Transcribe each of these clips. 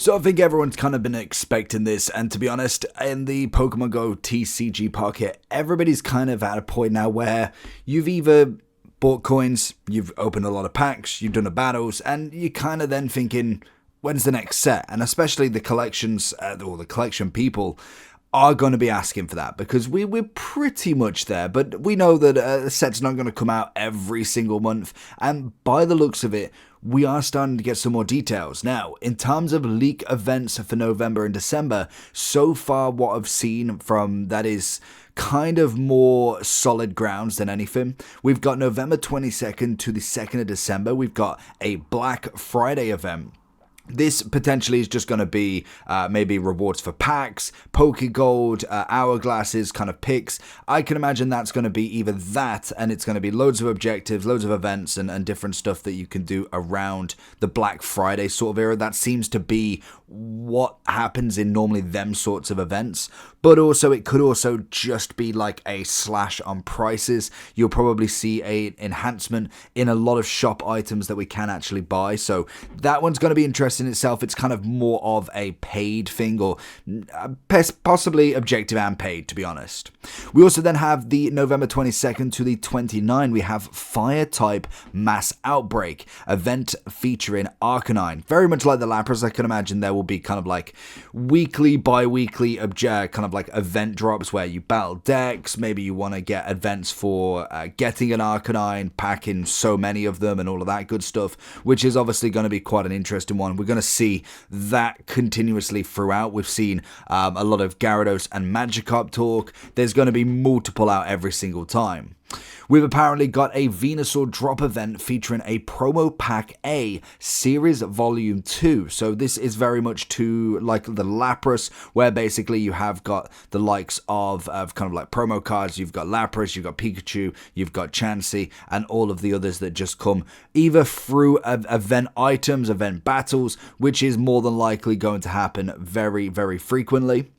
So I think everyone's kind of been expecting this, and to be honest, in the Pokemon Go TCG pocket, everybody's kind of at a point now where you've either bought coins, you've opened a lot of packs, you've done the battles, and you're kind of then thinking, when's the next set? And especially the collections, or the collection people, are going to be asking for that because we're pretty much there, but we know that a set's not going to come out every single month, and by the looks of it, we are starting to get some more details. Now, in terms of leak events for November and December, so far what I've seen from that is kind of more solid grounds than anything. We've got November 22nd to the 2nd of December, we've got a Black Friday event. This potentially is just going to be maybe rewards for packs, Pokegold, hourglasses, kind of picks. I can imagine that's going to be either that, and it's going to be loads of objectives, loads of events, and different stuff that you can do around the Black Friday sort of era. That seems to be what happens in normally them sorts of events, but also it could also just be like a slash on prices. You'll probably see a enhancement in a lot of shop items that we can actually buy, so that one's going to be interesting in itself. It's kind of more of a paid thing, or possibly objective and paid, to be honest. We also then have the November 22nd to the 29th, we have Fire type Mass Outbreak event featuring Arcanine. Very much like the Lapras, I can imagine there will be kind of like weekly, bi-weekly kind of like event drops where you battle decks. Maybe you want to get events for getting an Arcanine, packing so many of them and all of that good stuff, which is obviously going to be quite an interesting one. We're going to see that continuously throughout. We've seen a lot of Gyarados and Magikarp talk. There's going to be multiple out every single time. We've apparently got a Venusaur drop event featuring a Promo Pack A Series Volume 2. So this is very much to like the Lapras, where basically you have got the likes of kind of like promo cards. You've got Lapras, you've got Pikachu, you've got Chansey, and all of the others that just come either through event items, event battles, which is more than likely going to happen very, very frequently.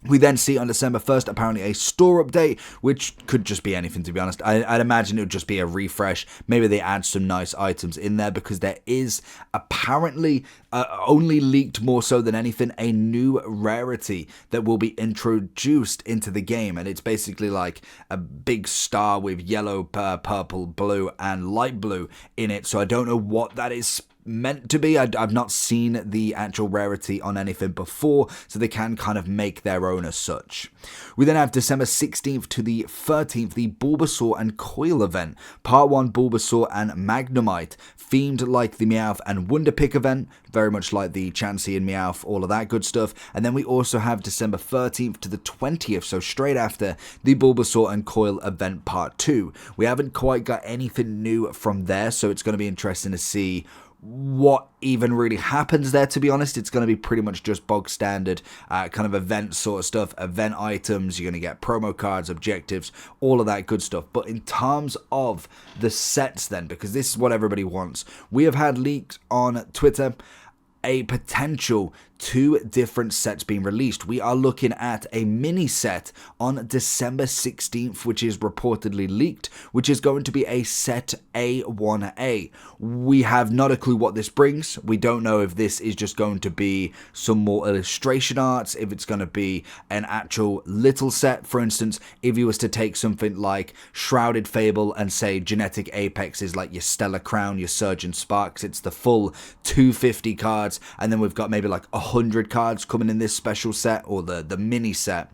We then see on December 1st, apparently a store update, which could just be anything, to be honest. I'd imagine it would just be a refresh. Maybe they add some nice items in there, because there is apparently, only leaked more so than anything, a new rarity that will be introduced into the game. And it's basically like a big star with yellow, purple, blue, and light blue in it. So I don't know what that is meant to be. I've not seen the actual rarity on anything before, so they can kind of make their own as such. We then have December 16th to the 13th, the Bulbasaur and Coil event. Part 1 Bulbasaur and Magnemite, themed like the Meowth and Wonderpick event, very much like the Chansey and Meowth, all of that good stuff. And then we also have December 13th to the 20th, so straight after, the Bulbasaur and Coil event Part 2. We haven't quite got anything new from there, so it's going to be interesting to see what even really happens there, to be honest. It's going to be pretty much just bog standard kind of event sort of stuff, event items. You're going to get promo cards, objectives, all of that good stuff. But in terms of the sets then, because this is what everybody wants, we have had leaked on Twitter a potential 2 different sets being released. We are looking at a mini set on December 16th, which is reportedly leaked, which is going to be a set A1A. We have not a clue what this brings. We don't know if this is just going to be some more illustration arts, if it's going to be an actual little set. For instance, if you was to take something like Shrouded Fable and say Genetic Apex is like your Stellar Crown, your Surgeon Sparks, it's the full 250 cards, and then we've got maybe like 100 cards coming in this special set, or the mini set.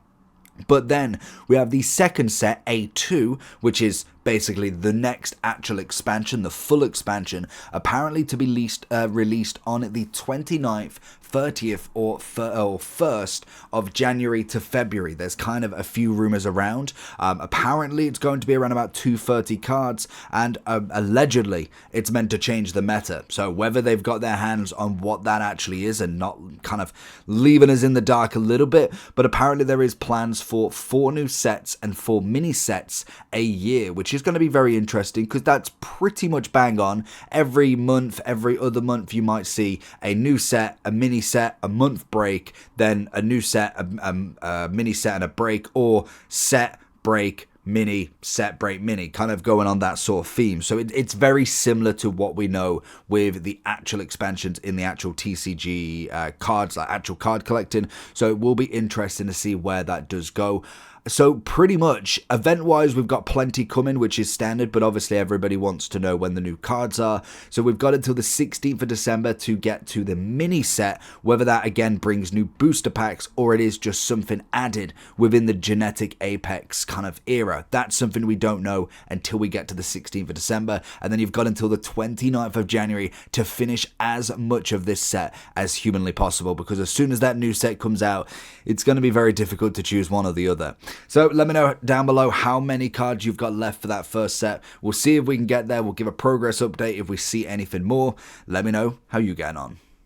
But then we have the second set, A2, which is basically the next actual expansion, the full expansion, apparently to be released on the 29th, 30th, or 1st of January to February. There's kind of a few rumors around. Apparently it's going to be around about 230 cards, and allegedly it's meant to change the meta. So whether they've got their hands on what that actually is and not kind of leaving us in the dark a little bit, but apparently there is plans for 4 new sets and 4 mini sets a year, which is going to be very interesting, because that's pretty much bang on. Every month, every other month, you might see a new set, a mini set, a month break, then a new set, a mini set and a break, or set, break, mini, set break mini, kind of going on that sort of theme. So it's very similar to what we know with the actual expansions in the actual TCG cards, like actual card collecting. So it will be interesting to see where that does go. So pretty much, event-wise, we've got plenty coming, which is standard, but obviously everybody wants to know when the new cards are. So we've got until the 16th of December to get to the mini set, whether that again brings new booster packs or it is just something added within the genetic Apex kind of era. That's something we don't know until we get to the 16th of December, and then you've got until the 29th of January to finish as much of this set as humanly possible, because as soon as that new set comes out, it's going to be very difficult to choose one or the other. So let me know down below how many cards you've got left for that first set. We'll see if we can get there. We'll give a progress update if we see anything more. Let me know how you're getting on.